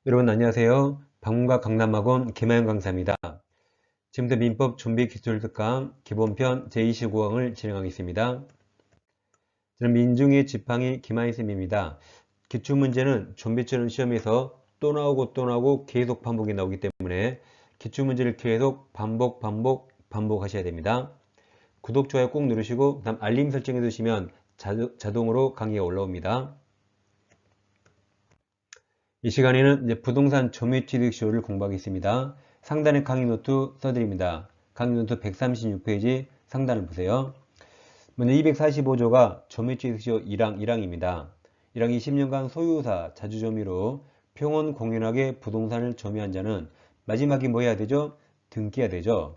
여러분 안녕하세요. 방문가 강남학원 김하영 강사입니다. 지금부터 민법 준비기술 특강 기본편 제29강을 진행하겠습니다. 저는 민중의 지팡이 김하영 쌤입니다. 기출문제는 좀비처럼 시험에서 또 나오고 계속 반복이 나오기 때문에 기출문제를 계속 반복하셔야 됩니다. 구독, 좋아요 꼭 누르시고 다음 알림 설정해 두시면 자동으로 강의가 올라옵니다. 이 시간에는 이제 부동산 점유취득시효를 공부하겠습니다. 상단에 강의 노트 써드립니다. 강의 노트 136페이지 상단을 보세요. 먼저 245조가 점유취득시효 1항입니다. 1항 20년간 소유사, 자주점유로 평온 공연하게 부동산을 점유한 자는 마지막에 뭐 해야 되죠? 등기해야 되죠.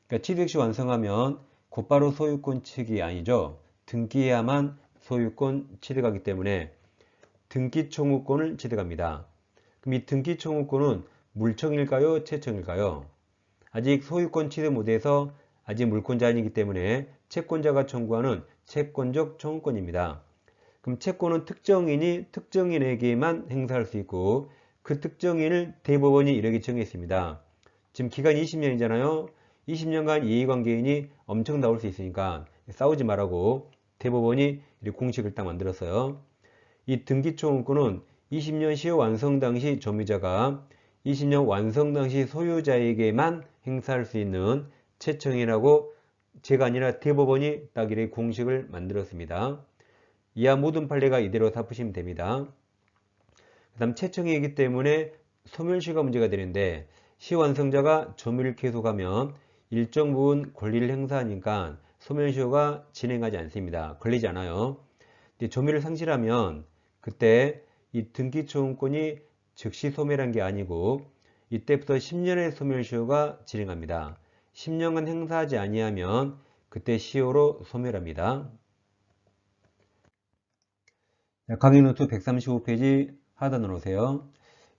그러니까 취득시 완성하면 곧바로 소유권 취득이 아니죠. 등기해야만 소유권 취득하기 때문에 등기청구권을 취득합니다. 그럼 이 등기청구권은 물청일까요? 채청일까요? 아직 소유권 취득 못해서 아직 물권자이기 때문에 채권자가 청구하는 채권적 청구권입니다. 그럼 채권은 특정인이 특정인에게만 행사할 수 있고 그 특정인을 대법원이 이르게 정했습니다. 지금 기간이 20년이잖아요. 20년간 이해관계인이 엄청 나올 수 있으니까 싸우지 말라고 대법원이 이렇게 공식을 딱 만들었어요. 이 등기청구권은 20년 시효 완성 당시 점유자가 20년 완성 당시 소유자에게만 행사할 수 있는 채청이라고 제가 아니라 대법원이 딱 이렇게 공식을 만들었습니다. 이하 모든 판례가 이대로 다 푸시면 됩니다. 그 다음 채청이기 때문에 소멸시효가 문제가 되는데 시완성자가 점유를 계속하면 일정 부분 권리를 행사하니까 소멸시효가 진행하지 않습니다. 걸리지 않아요. 점유를 상실하면 그때 이 등기청구권이 즉시 소멸한 게 아니고 이때부터 10년의 소멸시효가 진행합니다. 10년간 행사하지 아니하면 그때 시효로 소멸합니다. 강의 노트 135페이지 하단으로 오세요.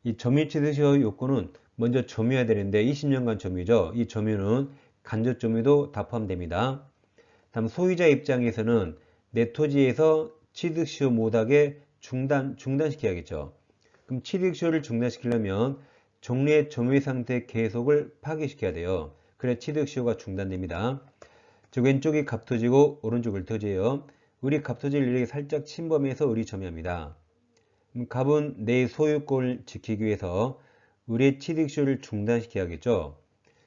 이 점유취득시효 요건은 먼저 점유해야 되는데 20년간 점유죠. 이 점유는 간접점유도 다 포함됩니다. 다음 소유자 입장에서는 내 토지에서 취득시효 못하게 중단시켜야겠죠. 그럼 취득시효를 중단시키려면 종래 점유 상태 계속을 파기시켜야 돼요. 그래 취득시효가 중단됩니다. 즉 왼쪽이 갑토지고 오른쪽 을토지예요. 우리 갑토지를 이렇게 살짝 침범해서 을이 점유합니다. 갑은 내 소유권을 지키기 위해서 을의 취득시효를 중단시켜야겠죠.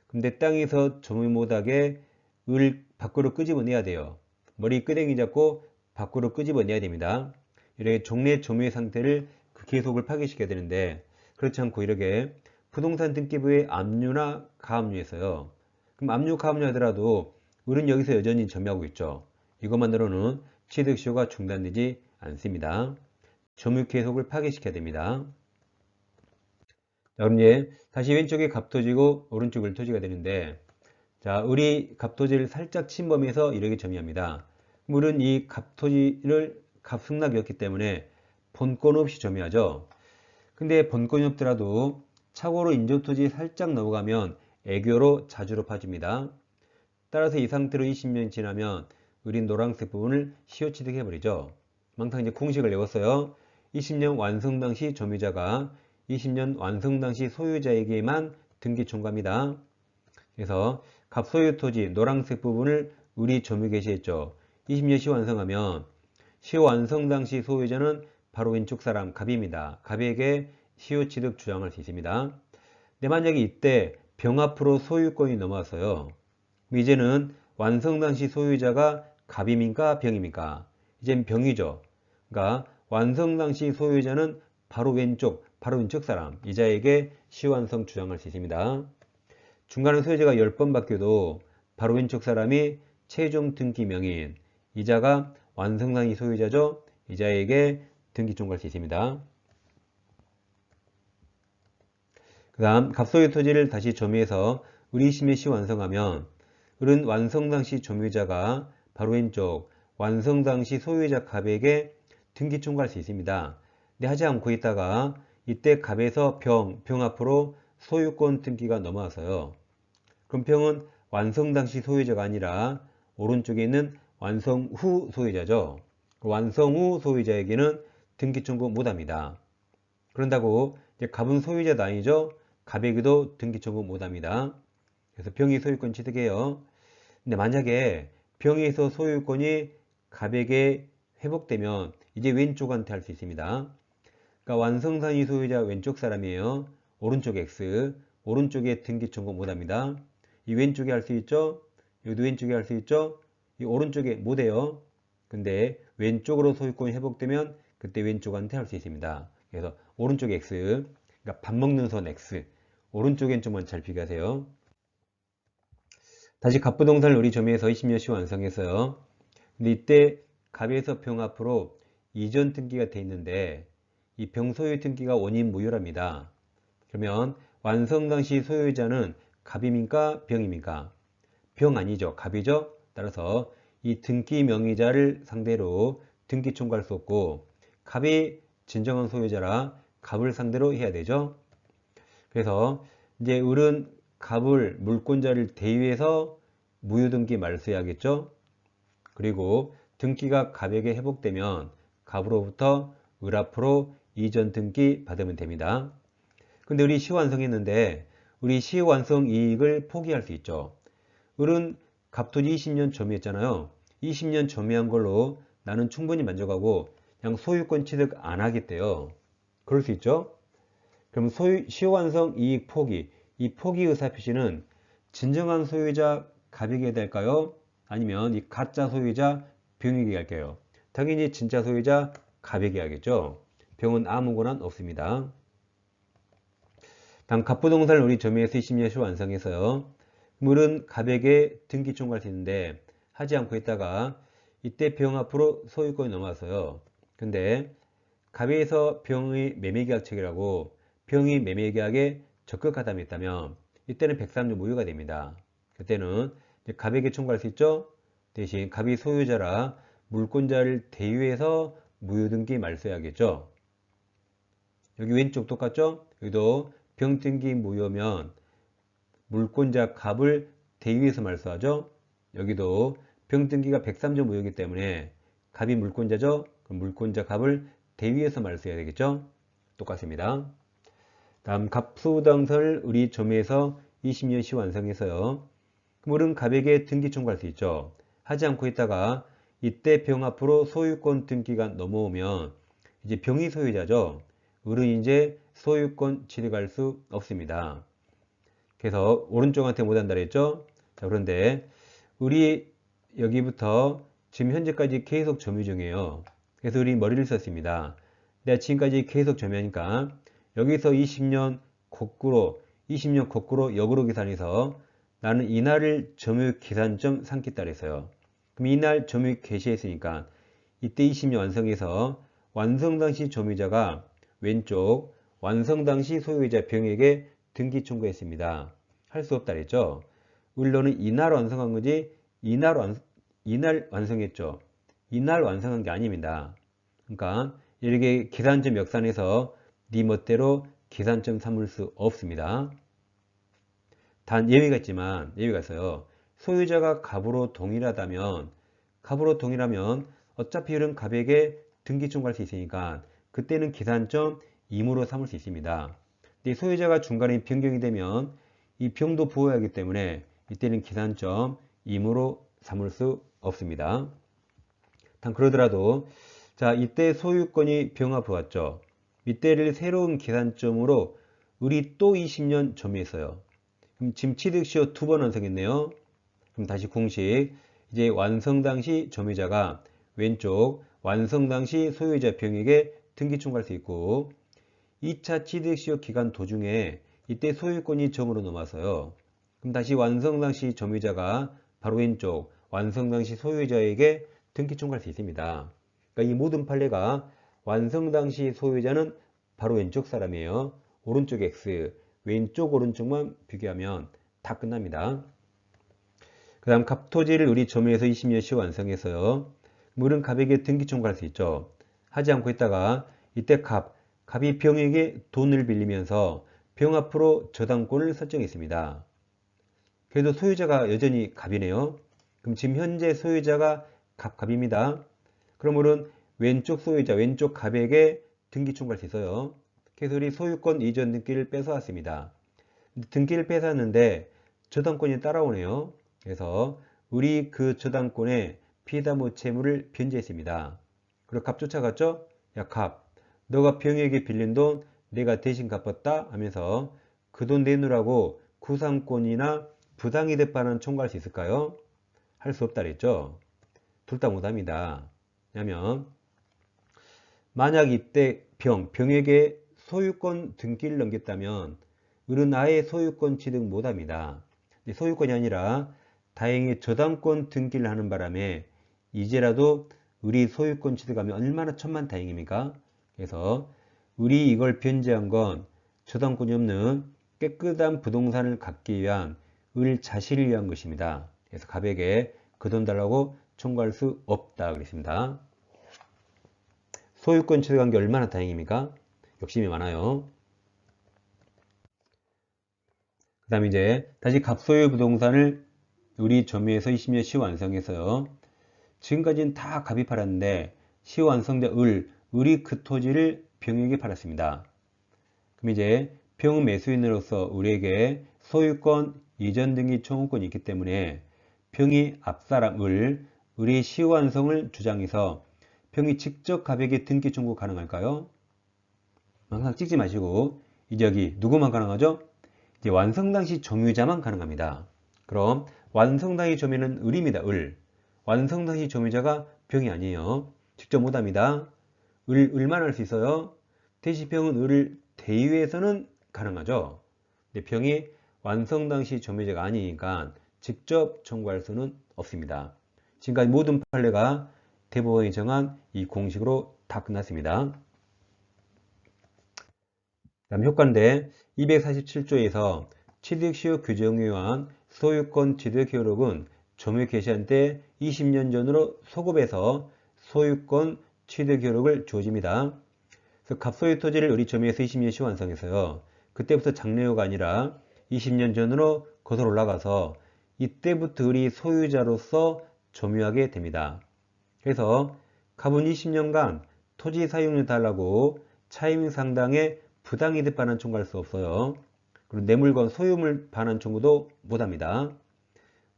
그럼 내 땅에서 점유 못하게 을 밖으로 끄집어내야 돼요. 머리 끄댕이 잡고 밖으로 끄집어내야 됩니다. 이렇게 종래 점유의 상태를 그 계속을 파괴시켜야 되는데 그렇지 않고 이렇게 부동산 등기부의 압류나 가압류에서요. 그럼 압류, 가압류 하더라도 을은 여기서 여전히 점유하고 있죠. 이것만으로는 취득시효가 중단되지 않습니다. 점유 계속을 파괴시켜야 됩니다. 자, 그럼 이제 다시 왼쪽에 갑토지고 오른쪽 을토지가 되는데 자, 을이 갑토지를 살짝 침범해서 이렇게 점유합니다. 을은 이 갑토지를 갑승낙이었기 때문에 본권 없이 점유하죠. 근데 본권이 없더라도 착오로 인조토지 살짝 넘어가면 애교로 자주로 파집니다. 따라서 이 상태로 20년 지나면 을인 노란색 부분을 시효 취득해버리죠. 망상 이제 공식을 외웠어요. 20년 완성 당시 점유자가 20년 완성 당시 소유자에게만 등기 청구합니다. 그래서 갑소유 토지 노란색 부분을 을이 점유 개시했죠. 20년 시 완성하면 시효 완성 당시 소유자는 바로 왼쪽 사람 갑입니다. 갑에게 시효 취득 주장할 수 있습니다. 근데 만약에 이때 병 앞으로 소유권이 넘어왔어요. 이제는 완성 당시 소유자가 갑입니까? 병입니까? 이젠 병이죠. 그러니까 완성 당시 소유자는 바로 왼쪽 사람 이자에게 시효완성 주장할 수 있습니다. 중간에 소유자가 10번 바뀌어도 바로 왼쪽 사람이 최종 등기 명인 이자가 완성당시 소유자죠. 이자에게 등기 청구할 수 있습니다. 그 다음 갑소유 토지를 다시 점유해서 을이심의 시 완성하면 을은 완성당시 점유자가 바로 왼쪽 완성당시 소유자 갑에게 등기 청구할 수 있습니다. 근데 하지 않고 있다가 이때 갑에서 병 앞으로 소유권 등기가 넘어와서요. 그럼 병은 완성 당시 소유자가 아니라 오른쪽에 있는 완성 후 소유자죠. 완성 후 소유자에게는 등기 청구 못합니다. 그런다고 이제 갑은 소유자도 아니죠. 갑에게도 등기 청구 못합니다. 그래서 병이 소유권 취득해요. 근데 만약에 병에서 소유권이 갑에게 회복되면 이제 왼쪽한테 할 수 있습니다. 그러니까 완성상위 소유자 왼쪽 사람이에요. 오른쪽 X, 오른쪽에 등기 청구 못합니다. 이 왼쪽에 할 수 있죠? 여기도 왼쪽에 할 수 있죠? 이 오른쪽에 못해요. 근데 왼쪽으로 소유권이 회복되면 그때 왼쪽한테 할 수 있습니다. 그래서 오른쪽 X, 그러니까 밥 먹는 선 X, 오른쪽 왼쪽만 잘 비교하세요. 다시 갑부동산 우리 점유에서 20년 시 완성했어요. 근데 이때 갑에서 병 앞으로 이전 등기가 돼 있는데 이 병 소유 등기가 원인 무효랍니다. 그러면 완성 당시 소유자는 갑입니까? 병입니까? 병 아니죠. 갑이죠. 따라서 이 등기 명의자를 상대로 등기 청구할 수 없고 갑이 진정한 소유자라 갑을 상대로 해야 되죠. 그래서 이제 을은 갑을 물권자를 대위해서 무효등기 말소해야겠죠. 그리고 등기가 갑에게 회복되면 갑으로부터 을 앞으로 이전 등기 받으면 됩니다. 근데 우리 시완성했는데 우리 시완성 이익을 포기할 수 있죠. 을은 갑토지 20년 점유했잖아요. 20년 점유한 걸로 나는 충분히 만족하고 그냥 소유권 취득 안 하겠대요. 그럴 수 있죠. 그럼 시완성 이익 포기, 이 포기 의사표시는 진정한 소유자 갑에게 될까요? 아니면 이 가짜 소유자 병에게 할까요? 당연히 진짜 소유자 갑에게 하겠죠. 병은 아무 권한 없습니다. 다음 갑부동산을 우리 점유해서 20년 시 완성해서요. 물은 갑에게 등기 청구할 수 있는데 하지 않고 있다가 이때 병 앞으로 소유권이 넘어왔어요. 근데 갑에서 병의 매매계약 체결하고 병이 매매계약에 적극하다면 있다면 이때는 103조 무효가 됩니다. 그때는 갑에게 청구할 수 있죠. 대신 갑이 소유자라 물권자를 대유해서 무효등기 말소해야겠죠. 여기 왼쪽 똑같죠? 여기도 병등기 무효면 물권자 갑을 대위해서 말소하죠. 여기도 병등기가 103조 무효이기 때문에 갑이 물권자죠. 그럼 물권자 갑을 대위해서 말소해야 되겠죠. 똑같습니다. 다음 갑수당설 우리 점유해서 20년 시 완성해서요. 물은 갑에게 등기 청구할 수 있죠. 하지 않고 있다가 이때 병 앞으로 소유권 등기가 넘어오면 이제 병이 소유자죠. 을은 이제 소유권 취득할 수 없습니다. 그래서 오른쪽한테 못한다 그랬죠. 자, 그런데 우리 여기부터 지금 현재까지 계속 점유 중이에요. 그래서 우리 머리를 썼습니다. 내가 지금까지 계속 점유하니까 여기서 20년 거꾸로 역으로 계산해서 나는 이날을 점유 계산점 삼겠다 그랬어요. 그럼 이날 점유 개시했으니까 이때 20년 완성해서 완성 당시 점유자가 왼쪽 완성 당시 소유자 병에게 등기 청구했습니다. 할 수 없다 그랬죠. 을로는 이날 완성한 거지 이날 완성했죠. 이날 완성한 게 아닙니다. 그러니까 이렇게 계산점 역산해서 네 멋대로 계산점 삼을 수 없습니다. 단 예외가 있지만 예외가 있어요. 소유자가 갑으로 동일하면 어차피 을은 갑에게 등기 청구할 수 있으니까 그때는 계산점 임으로 삼을 수 있습니다. 근데 소유자가 중간에 변경이 되면 이 병도 부호해야 하기 때문에 이때는 계산점 임으로 삼을 수 없습니다. 단 그러더라도 자 이때 소유권이 병합 부었죠. 이때를 새로운 계산점으로 을이 또 20년 점유했어요. 그럼 지금 취득시효 2번 완성했네요. 그럼 다시 공식 이제 완성 당시 점유자가 왼쪽 완성 당시 소유자 병에게 등기 청구할 수 있고 2차 취득시효 기간 도중에 이때 소유권이 정으로 넘어서요. 그럼 다시 완성 당시 점유자가 바로 왼쪽 완성 당시 소유자에게 등기 청구할 수 있습니다. 그러니까 이 모든 판례가 완성 당시 소유자는 바로 왼쪽 사람이에요. 오른쪽 X, 왼쪽 오른쪽만 비교하면 다 끝납니다. 그 다음 갑토지를 우리 점유해서 20년 시 완성해서요. 물은 갑에게 등기 청구할 수 있죠. 하지 않고 있다가 이때 갑이 병에게 돈을 빌리면서 병 앞으로 저당권을 설정했습니다. 그래도 소유자가 여전히 갑이네요. 그럼 지금 현재 소유자가 갑입니다. 그러므로 왼쪽 소유자, 왼쪽 갑에게 등기 청구할 수 있어요. 그래서 우리 소유권 이전 등기를 뺏어왔습니다. 등기를 뺏었는데 저당권이 따라오네요. 그래서 우리 그 저당권에 피담보 채무를 변제했습니다. 그리고 값 쫓아갔죠? 야, 값. 너가 병에게 빌린 돈 내가 대신 갚았다 하면서 그 돈 내놓으라고 구상권이나 부당이득반환 청구할 수 있을까요? 할 수 없다 그랬죠? 둘 다 못합니다. 왜냐면 만약 이때 병에게 소유권 등기를 넘겼다면 을은 아예 소유권 취득 못합니다. 소유권이 아니라 다행히 저당권 등기를 하는 바람에 이제라도 을이 소유권 취득하면 얼마나 천만다행입니까? 그래서 을이 이걸 변제한 건 저당권이 없는 깨끗한 부동산을 갖기 위한 을 자신을 위한 것입니다. 그래서 갑에게 그 돈 달라고 청구할 수 없다 그랬습니다. 소유권 취득한 게 얼마나 다행입니까? 욕심이 많아요. 그 다음에 이제 다시 갑소유 부동산을 우리 점유해서 20년 시완성해서요. 지금까지는 다 갑이 팔았는데 시완성된 을이 그 토지를 병에게 팔았습니다. 그럼 이제 병 매수인으로서 우리에게 소유권 이전 등기 청구권이 있기 때문에 병이 앞사람 을의 시완성을 주장해서 병이 직접 갑에게 등기 청구 가능할까요? 항상 찍지 마시고 이제 여기 누구만 가능하죠? 이제 완성 당시 점유자만 가능합니다. 그럼 완성 당시 점유는 을입니다. 완성 당시 점유자가 병이 아니에요. 직접 못합니다. 을만 할 수 있어요. 대신 병은 을을 대위해서는 가능하죠. 근데 병이 완성 당시 점유자가 아니니까 직접 청구할 수는 없습니다. 지금까지 모든 판례가 대법원이 정한 이 공식으로 다 끝났습니다. 다음 효과인데 247조에서 취득시효 규정에 의한 소유권 취득 효력은 점유 개시한 때 20년 전으로 소급해서 소유권 취득 효력을 주어집니다. 그래서 갑소유 토지를 우리 점유해서 20년 시 완성해서요. 그때부터 장래효가 아니라 20년 전으로 거슬러 올라가서 이때부터 우리 소유자로서 점유하게 됩니다. 그래서 갑은 20년간 토지 사용료 달라고 차임 상당의 부당이득 반환 청구할 수 없어요. 그리고 내 물건 소유물 반환 청구도 못합니다.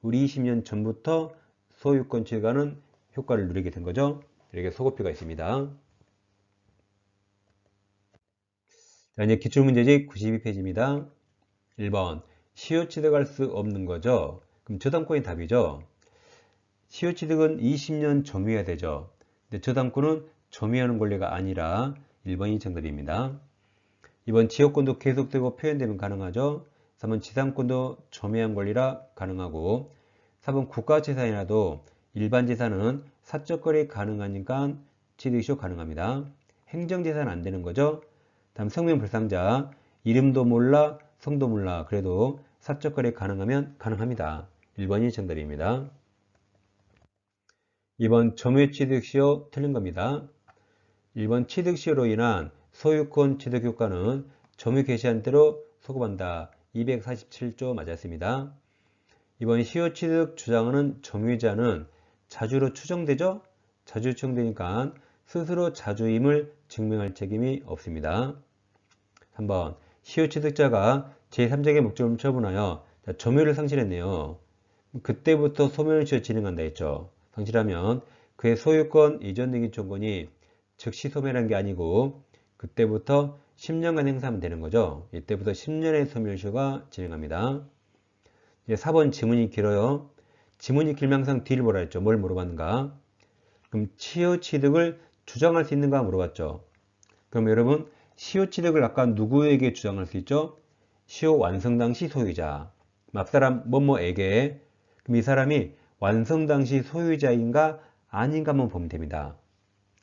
우리 20년 전부터 소유권 취득하는 효과를 누리게 된 거죠. 이렇게 소급표가 있습니다. 자, 이제 기출문제집 92페이지입니다. 1번 시효 취득할 수 없는 거죠. 그럼 저당권이 답이죠. 시효 취득은 20년 점유해야 되죠. 근데 저당권은 점유하는 권리가 아니라 1번이 정답입니다. 2번 지역권도 계속되고 표현되면 가능하죠. 3번 지상권도 점유한 권리라 가능하고 4번 국가재산이라도 일반 재산은 사적거래 가능하니까 취득시효 가능합니다. 행정재산은 안 되는 거죠. 다음 성명불상자 이름도 몰라 성도 몰라 그래도 사적거래 가능하면 가능합니다. 1번이 정답입니다. 2번 점유취득시효 틀린 겁니다. 1번 취득시효로 인한 소유권 취득 효과는 점유 개시한 대로 소급한다. 247조 맞았습니다. 이번 시효 취득 주장하는 점유자는 자주로 추정되죠? 자주 추정되니까 스스로 자주임을 증명할 책임이 없습니다. 3번 시효 취득자가 제3자에게 목적을 처분하여 점유를 상실했네요. 그때부터 소멸시효 진행한다 했죠. 상실하면 그의 소유권 이전 등기 청구권이 즉시 소멸한 게 아니고 그때부터 10년간 행사하면 되는 거죠. 이때부터 10년의 소멸시효가 진행합니다. 이제 4번 지문이 길어요. 지문이 길면 항상 뒤를 보라 했죠. 뭘 물어봤는가? 그럼 시효 취득을 주장할 수 있는가 물어봤죠. 그럼 여러분 시효 취득을 아까 누구에게 주장할 수 있죠? 시효 완성 당시 소유자. 앞사람 뭐뭐에게. 그럼 이 사람이 완성 당시 소유자인가 아닌가 한번 보면 됩니다.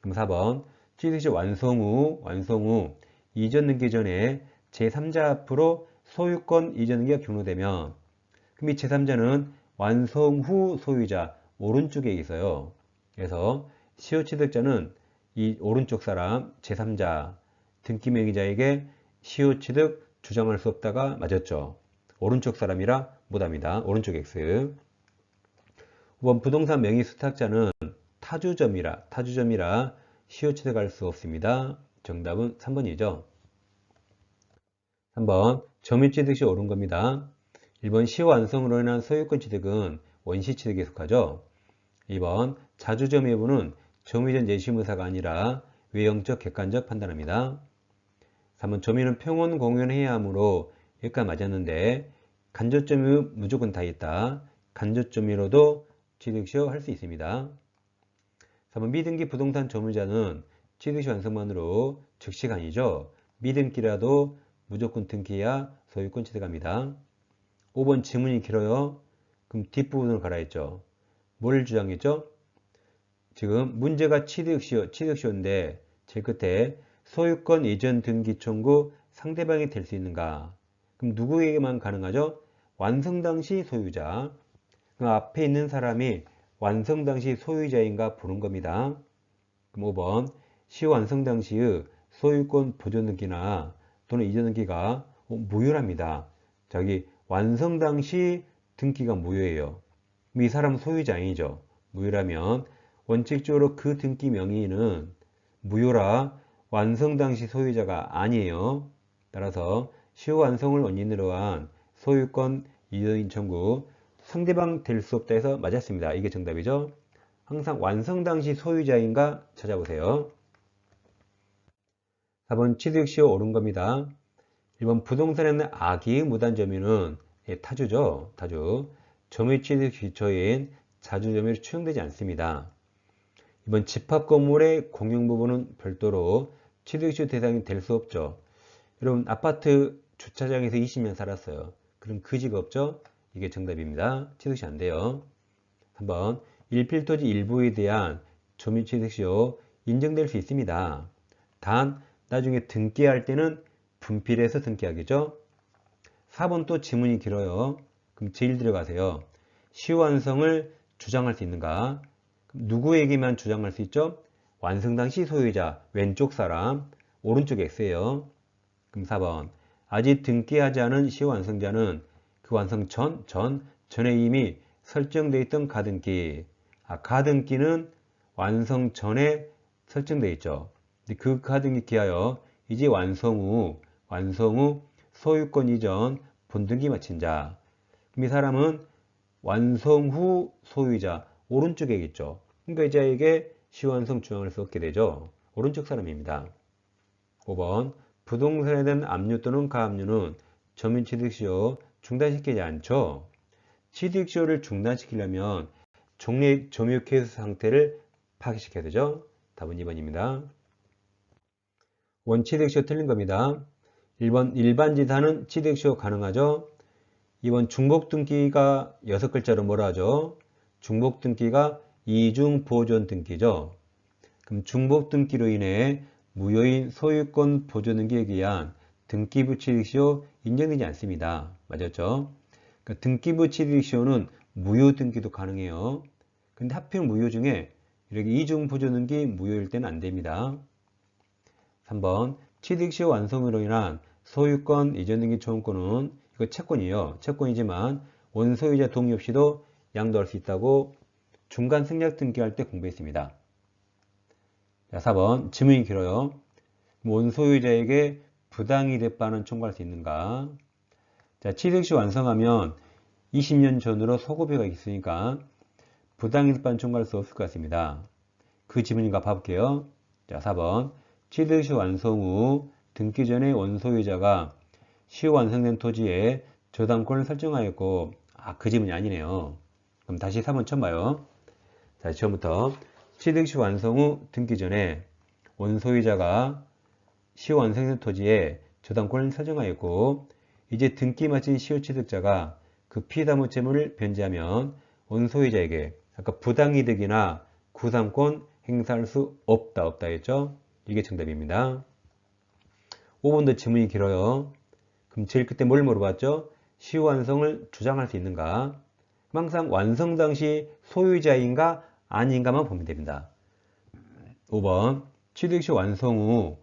그럼 4번 취득시 완성 후 이전 등기 전에 제3자 앞으로 소유권 이전 등기가 경로되면 그럼 이 제3자는 완성 후 소유자 오른쪽에 있어요. 그래서 시효 취득자는 이 오른쪽 사람 제3자 등기 명의자에게 시효 취득 주장할 수 없다가 맞았죠. 오른쪽 사람이라 못합니다. 오른쪽 X. 5번 부동산 명의 수탁자는 타주점이라 시효 취득할 수 없습니다. 정답은 3번이죠. 3번 점유취득 시 옳은 겁니다. 1번 시완성으로 인한 소유권 취득은 원시취득에 속하죠. 2번 자주점유 여부는 점유전 예시무사가 아니라 외형적 객관적 판단합니다. 3번 점유는 평온 공연해야 하므로 여기까지 맞았는데 간접점유 무조건 다 있다. 간접점유로도 취득시효 할 수 있습니다. 3번 미등기 부동산 점유자는 취득시 완성만으로 즉시가 아니죠. 미등기라도 무조건 등기해야 소유권 취득합니다. 5번 지문이 길어요. 그럼 뒷부분으로 가라 했죠. 뭘 주장했죠? 지금 문제가 취득시효인데 제일 끝에 소유권 이전 등기 청구 상대방이 될 수 있는가? 그럼 누구에게만 가능하죠? 완성 당시 소유자. 그럼 앞에 있는 사람이 완성 당시 소유자인가 보는 겁니다. 그럼 5번 시완성 당시의 소유권 보존 등기나 또는 이전 등기가 무효랍니다. 저기 완성 당시 등기가 무효예요. 이 사람 소유자 아니죠. 무효라면 원칙적으로 그 등기 명의는 무효라 완성 당시 소유자가 아니에요. 따라서 시효완성을 원인으로 한 소유권 이전 청구 상대방 될 수 없다 해서 맞았습니다. 이게 정답이죠. 항상 완성 당시 소유자인가 찾아보세요. 4번 취득시효 옳은 겁니다. 1번 부동산에는 악의 무단점유는 타주죠. 타주. 점유 취득 기초인 자주점유로 추정되지 않습니다. 2번 집합건물의 공용부분은 별도로 취득시효 대상이 될 수 없죠. 여러분 아파트 주차장에서 20년 살았어요. 그럼 그지가 없죠? 이게 정답입니다. 취득시 안 돼요. 3번 일필토지 일부에 대한 점유 취득시효 인정될 수 있습니다. 단 나중에 등기할 때는 분필해서 등기하겠죠. 4번 또 지문이 길어요. 그럼 제일 들어가세요. 시효완성을 주장할 수 있는가? 누구에게만 주장할 수 있죠? 완성 당시 소유자 왼쪽 사람 오른쪽 X예요. 그럼 4번 아직 등기하지 않은 시효완성자는 그 완성 전에 이미 설정되어 있던 가등기. 가등기는 완성 전에 설정되어 있죠. 그 가등기 기하여 이제 완성 후 소유권 이전 본등기 마친 자. 그럼 이 사람은 완성 후 소유자 오른쪽에 있죠. 그러니까 이 자에게 시효완성 주장을 수 없게 되죠. 오른쪽 사람입니다. 5번 부동산에 대한 압류 또는 가압류는 점유 취득시효 중단시키지 않죠. 취득시효를 중단시키려면 종래 점유 케이스 상태를 파괴시켜야 되죠. 답은 2번입니다. 원 취득시효 틀린 겁니다. 1번 일반지사는 취득시효 가능하죠. 2번 중복등기가 6글자로 뭐라 하죠? 중복등기가 이중보존 등기죠. 그럼 중복등기로 인해 무효인 소유권 보존 등기에 의한 등기부 취득시효 인정되지 않습니다. 맞았죠? 그러니까 등기부 취득시효는 무효 등기도 가능해요. 근데 하필 무효 중에 이렇게 이중보존 등기 무효일 때는 안 됩니다. 3번 취득시효 완성으로 인한 소유권 이전 등기 초용권은 이거 채권이에요. 채권이지만 원소유자 동의 없이도 양도할 수 있다고 중간 승낙 등기할 때 공부했습니다. 자, 4번 지문이 길어요. 원소유자에게 부당이득 반환 청구할 수 있는가? 자, 취득시 완성하면 20년 전으로 소급여가 있으니까 부당이득 반환 청구할 수 없을 것 같습니다. 그 지문인가 봐볼게요. 자, 4번 취득시 완성 후 등기 전에 원소유자가 시효 완성된 토지에 저당권을 설정하였고 그 지문이 아니네요. 그럼 다시 4번 처음 봐요. 자, 처음부터 취득시 완성 후 등기 전에 원소유자가 시효 완성된 토지에 저당권을 설정하였고 이제 등기 마친 시효 취득자가 그 피담보 채무를 변제하면 원소유자에게 아까 부당이득이나 구상권 행사할 수 없다 했죠. 이게 정답입니다. 5번도 지문이 길어요. 그럼 제일 끝에 뭘 물어봤죠? 시효 완성을 주장할 수 있는가? 항상 완성 당시 소유자인가 아닌가만 보면 됩니다. 5번 취득시 완성 후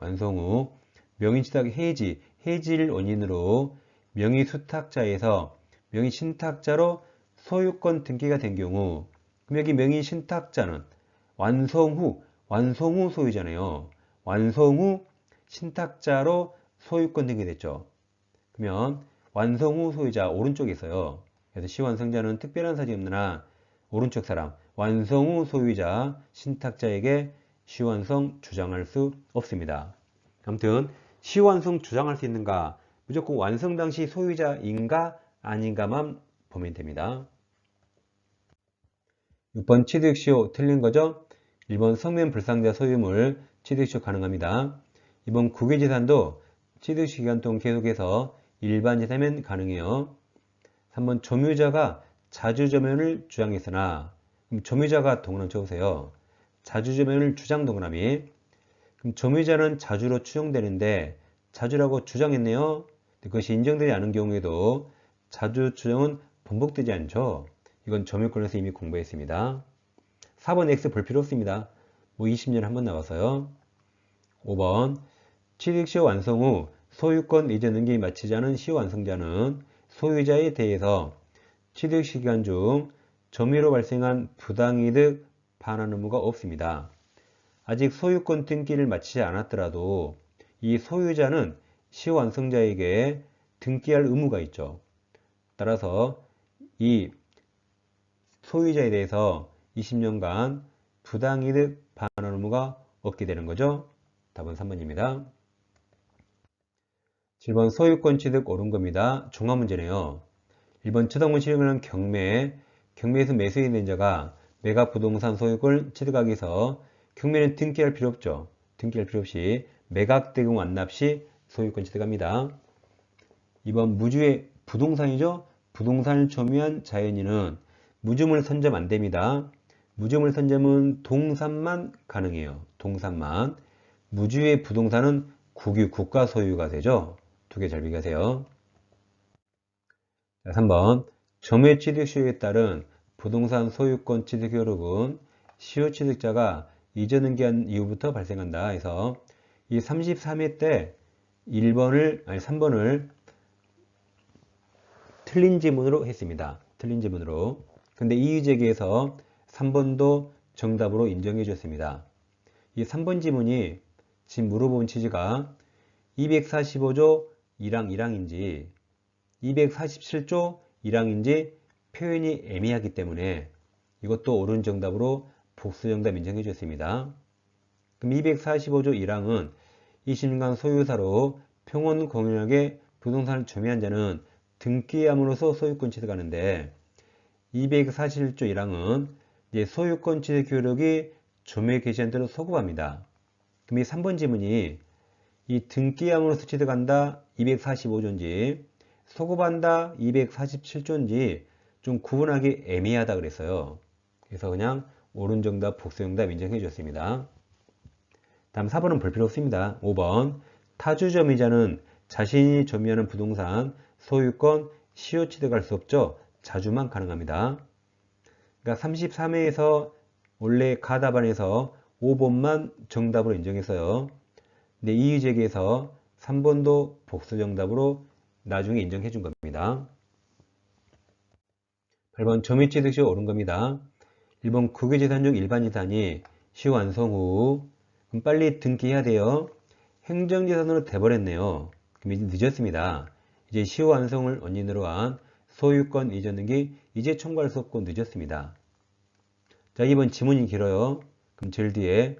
명의취득 해지를 원인으로 명의수탁자에서 명의신탁자로 소유권 등기가 된 경우 그럼 여기 명의신탁자는 완성 후 소유자네요. 완성 후 신탁자로 소유권 등기됐죠. 그러면 완성 후 소유자 오른쪽에 있어요. 그래서 시완성자는 특별한 사정이 없는 한 오른쪽 사람 완성 후 소유자 신탁자에게 시완성 주장할 수 없습니다. 아무튼 시완성 주장할 수 있는가? 무조건 완성 당시 소유자인가 아닌가만 보면 됩니다. 6번 취득시효 틀린 거죠? 1번 성면 불상자 소유물 취득시효 가능합니다. 2번 국유재산도 취득시 기간 동안 계속해서 일반 재산이면 가능해요. 3번 점유자가 자주점유를 주장했으나 그럼 점유자가 동그라미 쳐보세요. 자주점유를 주장 동그라미. 그럼 점유자는 자주로 추정되는데 자주라고 주장했네요. 그것이 인정되지 않은 경우에도 자주 추정은 번복되지 않죠. 이건 점유권에서 이미 공부했습니다. 4번 X 볼 필요 없습니다. 뭐 20년에 한 번 나와서요. 5번 취득시효 완성 후 소유권 이전 능력이 마치지 않은 시효 완성자는 소유자에 대해서 취득시 기간 중 점유로 발생한 부당이득 반환 의무가 없습니다. 아직 소유권 등기를 마치지 않았더라도 이 소유자는 시효 완성자에게 등기할 의무가 있죠. 따라서 이 소유자에 대해서 20년간 부당이득 반환 의무가 없게 되는 거죠. 답은 3번입니다. 7번 소유권 취득 옳은 겁니다. 종합 문제네요. 1번 처당문 실행하는 경매에서 매수인이 된 자가 매각 부동산 소유권을 취득하기 위해서 경매는 등기할 필요 없죠. 등기할 필요 없이 매각 대금 완납 시 소유권 취득합니다. 2번 무주의 부동산이죠. 부동산을 점유한 자연인은 무주물 선점 안 됩니다. 무주물 선점은 동산만 가능해요. 동산만. 무주의 부동산은 국유 국가 소유가 되죠. 두 개 잘 비교하세요. 3번 점유 취득 시효에 따른 부동산 소유권 취득 효력은 시효 취득자가 이전 등기한 이후부터 발생한다 해서 이 33회 때 3번을 틀린 지문으로 했습니다. 틀린 지문으로. 근데 이의 제기에서 3번도 정답으로 인정해 줬습니다. 이 3번 지문이 지금 물어본 취지가 245조 1항 1항인지 247조 1항인지 표현이 애매하기 때문에 이것도 옳은 정답으로 복수 정답 인정해 줬습니다. 그럼 245조 1항은 20년간 소유사로 평원 공연하게 부동산을 점유한 자는 등기함으로써 소유권 취득하는데 241조 1항은 이제 소유권 취득 효력이 점유의 개시한 대로 소급합니다. 그럼 이 3번 지문이 이 등기함으로써 취득한다 245조인지 소급한다 247조인지 좀 구분하기 애매하다 그랬어요. 그래서 그냥 옳은 정답 복수 정답 인정해 줬습니다. 다음 4번은 볼 필요 없습니다. 5번 타주점유자는 자신이 점유하는 부동산 소유권 시효 취득할 수 없죠. 자주만 가능합니다. 그러니까 33회에서 원래 가답안에서 5번만 정답으로 인정했어요. 근데 이의 제기에서 3번도 복수 정답으로 나중에 인정해 준 겁니다. 8번 점유 취득 시효 옳은 겁니다. 1번 국유재산 중 일반 재산이 시효 완성 후 그럼 빨리 등기해야 돼요. 행정재산으로 돼버렸네요. 그럼 이제 늦었습니다. 이제 시효 완성을 원인으로 한 소유권 이전 등기 이제 청구할 수 없고 늦었습니다. 자, 2번 지문이 길어요. 그럼 제일 뒤에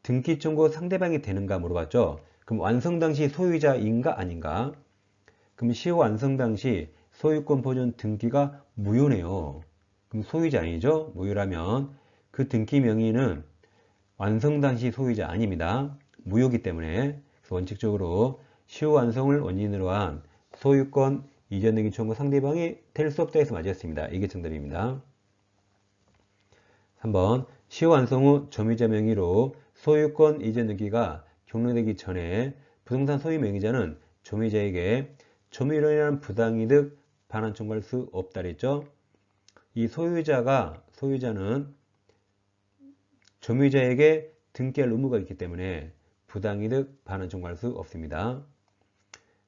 등기 청구 상대방이 되는가 물어봤죠. 그럼 완성 당시 소유자인가 아닌가? 그럼 시효 완성 당시 소유권 보존 등기가 무효네요. 그럼 소유자 아니죠? 무효라면 그 등기 명의는 완성 당시 소유자 아닙니다. 무효이기 때문에 원칙적으로 시효 완성을 원인으로 한 소유권 이전 등기 청구 상대방이 될 수 없다 해서 맞았습니다. 이게 정답입니다. 3번 시효 완성 후 점유자 명의로 소유권 이전 등기가 종료되기 전에 부동산 소유 명의자는 점유자에게 점유로 인한 부당이득 반환 청구할 수 없다 그랬죠. 이 소유자는 점유자에게 등기할 의무가 있기 때문에 부당이득 반환 청구할 수 없습니다.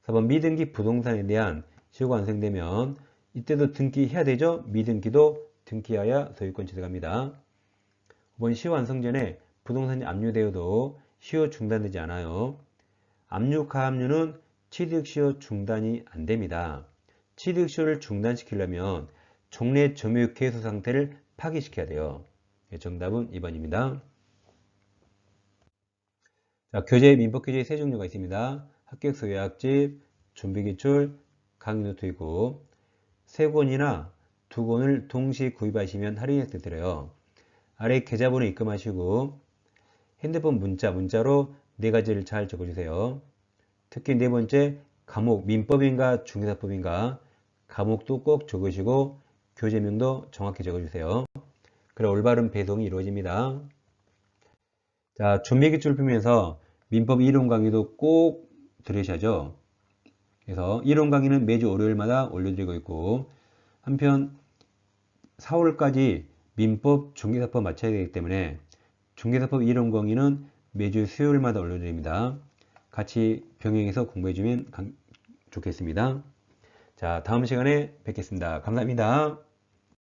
4번 미등기 부동산에 대한 시효가 완성되면 이때도 등기해야 되죠. 미등기도 등기하여 소유권 취득합니다. 5번 시효 완성 전에 부동산이 압류되어도 시효 중단되지 않아요. 압류, 가압류는 취득시효 중단이 안 됩니다. 취득시효를 중단시키려면 종래 점유 개수 상태를 파기시켜야 돼요. 정답은 2번입니다. 자, 교재 민법규제의 세 종류가 있습니다. 합격서 요약집, 준비기출, 강의 노트이고 세 권이나 두 권을 동시에 구입하시면 할인 혜택 드려요. 아래 계좌번호 입금하시고 핸드폰 문자로 네 가지를 잘 적어주세요. 특히 네 번째 과목 민법인가 중개사법인가 과목도 꼭 적으시고 교재명도 정확히 적어주세요. 그래 올바른 배송이 이루어집니다. 자, 준비기출 풀면서 민법 이론 강의도 꼭 들으셔야죠. 그래서 이론 강의는 매주 월요일마다 올려드리고 있고 한편 4월까지 민법 중개사법 마쳐야 되기 때문에 중개사법 이론 강의는 매주 수요일마다 올려드립니다. 같이 병행해서 공부해주면 좋겠습니다. 자, 다음 시간에 뵙겠습니다. 감사합니다.